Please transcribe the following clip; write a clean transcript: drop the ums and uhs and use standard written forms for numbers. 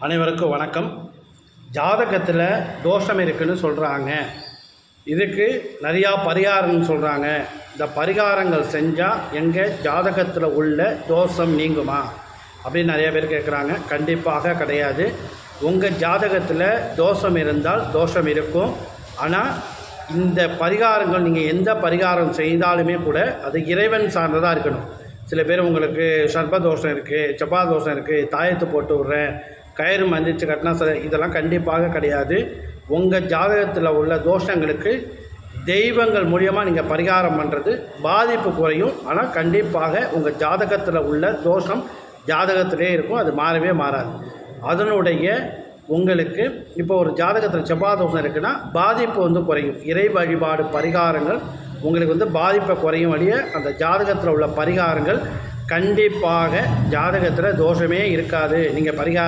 அனைவருக்கும் வணக்கம். ஜாதகத்தில் தோஷம் இருக்குதுன்னு சொல்கிறாங்க. இதுக்கு நிறையா பரிகாரம்னு சொல்கிறாங்க. இந்த பரிகாரங்கள் செஞ்சால் எங்கள் ஜாதகத்தில் உள்ள தோஷம் நீங்குமா அப்படின்னு நிறைய பேர் கேட்குறாங்க. கண்டிப்பாக கிடையாது. உங்கள் ஜாதகத்தில் தோஷம் இருந்தால் தோஷம் இருக்கும். ஆனால் இந்த பரிகாரங்கள் நீங்கள் எந்த பரிகாரம் செய்தாலுமே கூட அது இறைவன் சார்ந்ததாக இருக்கணும். சில பேர் உங்களுக்கு சர்ப்ப தோஷம் இருக்குது, செவ்வாய் தோஷம் இருக்குது, தாயத்து போட்டு விட்றேன், கயிறு மந்திரிச்சு கட்டினா இதெல்லாம் கண்டிப்பாக கிடையாது. உங்கள் ஜாதகத்தில் உள்ள தோஷங்களுக்கு தெய்வங்கள் மூலியமாக நீங்கள் பரிகாரம் பண்ணுறது பாதிப்பு குறையும். ஆனால் கண்டிப்பாக உங்கள் ஜாதகத்தில் உள்ள தோஷம் ஜாதகத்திலே இருக்கும், அது மாறவே மாறாது. அதனுடைய உங்களுக்கு இப்போ ஒரு ஜாதகத்தில் செவ்வாய் தோஷம் இருக்குன்னா பாதிப்பு குறையும். இறை வழிபாடு பரிகாரங்கள் உங்களுக்கு பாதிப்பை குறையும் வழிய அந்த ஜாதகத்தில் உள்ள பரிகாரங்கள் கண்டிப்பாக ஜாதகத்தில் தோஷமே இருக்காது. நீங்கள் பரிகாரம்